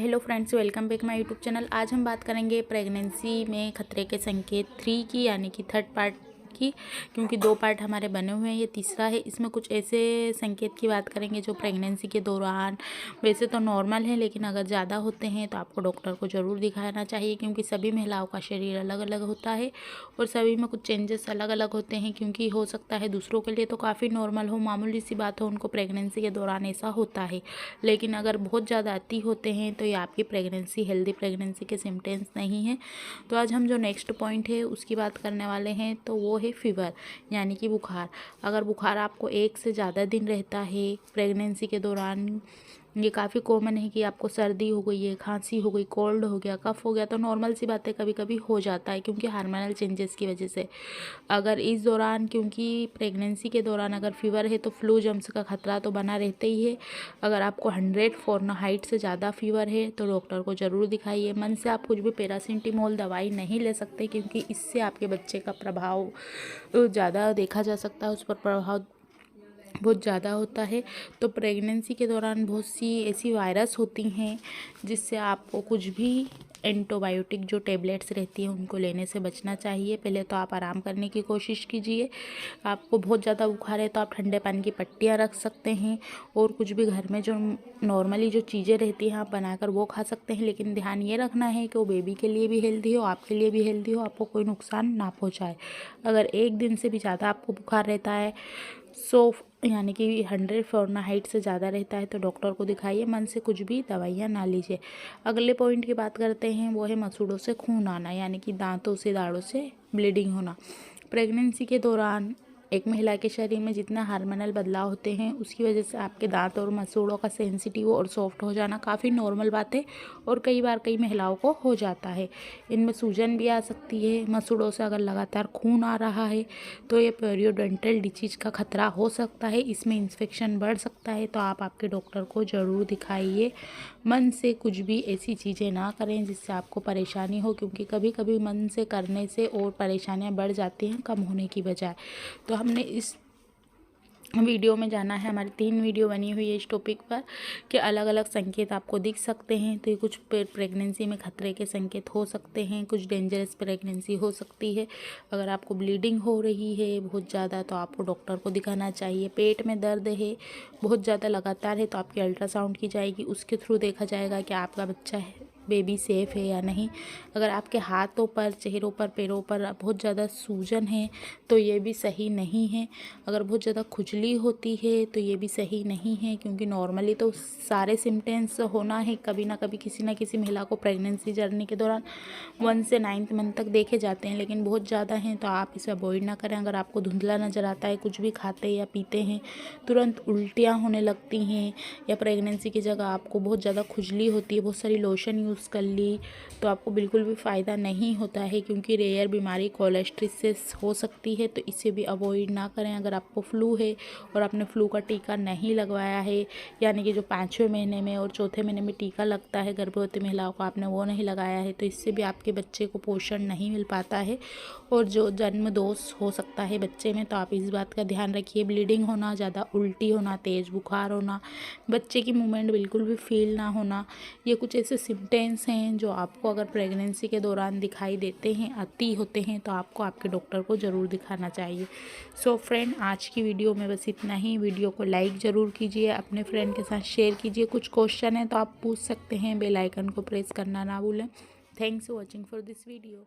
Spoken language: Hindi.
Hello friends, welcome back my YouTube channel. आज हम बात करेंगे प्रेगनेंसी में खतरे के संकेत 3 की, यानी कि थर्ड पार्ट की, क्योंकि 2 पार्ट हमारे बने हुए हैं, ये तीसरा है। इसमें कुछ ऐसे संकेत की बात करेंगे जो प्रेगनेंसी के दौरान वैसे तो नॉर्मल है, लेकिन अगर ज़्यादा होते हैं तो आपको डॉक्टर को ज़रूर दिखाना चाहिए, क्योंकि सभी महिलाओं का शरीर अलग अलग होता है और सभी में कुछ चेंजेस अलग अलग होते हैं। क्योंकि हो सकता है दूसरों के लिए तो काफ़ी नॉर्मल हो, मामूली सी बात हो, उनको प्रेगनेंसी के दौरान ऐसा होता है, लेकिन अगर बहुत ज़्यादा अति होते हैं तो ये आपकी प्रेगनेंसी, हेल्दी प्रेगनेंसी के सिम्टम्स नहीं है। तो आज हम जो नेक्स्ट पॉइंट है उसकी बात करने वाले हैं, तो वो है फीवर, यानी कि बुखार। अगर बुखार आपको 1 से ज़्यादा दिन रहता है प्रेगनेंसी के दौरान, ये काफ़ी कॉमन है कि आपको सर्दी हो गई है, खांसी हो गई, कोल्ड हो गया, कफ हो गया, तो नॉर्मल सी बातें कभी कभी हो जाता है क्योंकि हार्मोनल चेंजेस की वजह से। अगर इस दौरान, क्योंकि प्रेगनेंसी के दौरान अगर फीवर है तो फ्लू जम्स का खतरा तो बना रहता ही है। अगर आपको 100 फ़ारेनहाइट से ज़्यादा फीवर है तो डॉक्टर को ज़रूर दिखाइए। मन से आप कुछ भी पैरासिटामोल दवाई नहीं ले सकते, क्योंकि इससे आपके बच्चे का प्रभाव ज़्यादा देखा जा सकता है, उस पर प्रभाव बहुत ज़्यादा होता है। तो प्रेगनेंसी के दौरान बहुत सी ऐसी वायरस होती हैं जिससे आपको कुछ भी एंटीबायोटिक जो टेबलेट्स रहती हैं उनको लेने से बचना चाहिए। पहले तो आप आराम करने की कोशिश कीजिए। आपको बहुत ज़्यादा बुखार है तो आप ठंडे पानी की पट्टियाँ रख सकते हैं, और कुछ भी घर में जो नॉर्मली जो चीज़ें रहती हैं आप बनाकर वो खा सकते हैं। लेकिन ध्यान ये रखना है कि वो बेबी के लिए भी हेल्दी हो, आपके लिए भी हेल्दी हो, आपको कोई नुकसान ना पहुँचाए। अगर 1 दिन से भी ज़्यादा आपको बुखार रहता है, यानी कि 100 फ़ारेनहाइट से ज़्यादा रहता है, तो डॉक्टर को दिखाइए। मन से कुछ भी दवाइयाँ ना लीजिए। अगले पॉइंट की बात करते हैं, वो है मसूड़ों से खून आना, यानी कि दांतों से, दाढ़ों से ब्लीडिंग होना। प्रेगनेंसी के दौरान एक महिला के शरीर में जितना हार्मोनल बदलाव होते हैं उसकी वजह से आपके दांत और मसूड़ों का सेंसिटिव और सॉफ्ट हो जाना काफ़ी नॉर्मल बात है, और कई बार कई महिलाओं को हो जाता है। इनमें सूजन भी आ सकती है। मसूड़ों से अगर लगातार खून आ रहा है तो ये पेरियोडोंटल डिजीज का खतरा हो सकता है, इसमें इन्फेक्शन बढ़ सकता है। तो आप आपके डॉक्टर को ज़रूर दिखाइए। मन से कुछ भी ऐसी चीज़ें ना करें जिससे आपको परेशानी हो, क्योंकि कभी कभी मन से करने से और परेशानियां बढ़ जाती हैं कम होने की बजाय। तो हमने इस वीडियो में जाना है, हमारी 3 वीडियो बनी हुई है इस टॉपिक पर, कि अलग अलग संकेत आपको दिख सकते हैं। तो ये कुछ प्रेगनेंसी में खतरे के संकेत हो सकते हैं, कुछ डेंजरस प्रेगनेंसी हो सकती है। अगर आपको ब्लीडिंग हो रही है बहुत ज़्यादा तो आपको डॉक्टर को दिखाना चाहिए। पेट में दर्द है बहुत ज़्यादा लगातार है तो आपकी अल्ट्रासाउंड की जाएगी, उसके थ्रू देखा जाएगा कि आपका बच्चा है, बेबी सेफ़ है या नहीं। अगर आपके हाथों पर, चेहरों पर, पैरों पर बहुत ज़्यादा सूजन है तो ये भी सही नहीं है। अगर बहुत ज़्यादा खुजली होती है तो ये भी सही नहीं है, क्योंकि नॉर्मली तो सारे सिम्टम्स होना है कभी ना कभी किसी ना किसी महिला को प्रेगनेंसी जर्नी के दौरान 1 से 9th मंथ तक देखे जाते हैं, लेकिन बहुत ज़्यादा हैं तो आप इसे अवॉइड ना करें। अगर आपको धुंधला नज़र आता है, कुछ भी खाते या पीते हैं तुरंत उल्टियाँ होने लगती हैं, या प्रेगनेंसी की जगह आपको बहुत ज़्यादा खुजली होती है, बहुत सारी लोशन यूज़ कर ली, तो आपको बिल्कुल भी फ़ायदा नहीं होता है, क्योंकि रेयर बीमारी कोलेस्ट्रिस हो सकती है, तो इसे भी अवॉइड ना करें। अगर आपको फ्लू है और आपने फ्लू का टीका नहीं लगवाया है, यानी कि जो 5वें महीने में और 4थे महीने में टीका लगता है गर्भवती महिलाओं को, आपने वो नहीं लगाया है, तो इससे भी आपके बच्चे को पोषण नहीं मिल पाता है और जो जन्म दोष हो सकता है बच्चे में। तो आप इस बात का ध्यान रखिए। ब्लीडिंग होना, ज़्यादा उल्टी होना, तेज़ बुखार होना, बच्चे की मूवमेंट बिल्कुल भी फील ना होना, ये कुछ ऐसे सिम्टम्स हैं जो आपको अगर प्रेगनेंसी के दौरान दिखाई देते हैं, अति होते हैं, तो आपको आपके डॉक्टर को ज़रूर दिखाना चाहिए। सो फ्रेंड, आज की वीडियो में बस इतना ही। वीडियो को लाइक ज़रूर कीजिए, अपने फ्रेंड के साथ शेयर कीजिए। कुछ क्वेश्चन है तो आप पूछ सकते हैं, बेल आइकन को प्रेस करना ना भूलें। Thanks for watching for this video.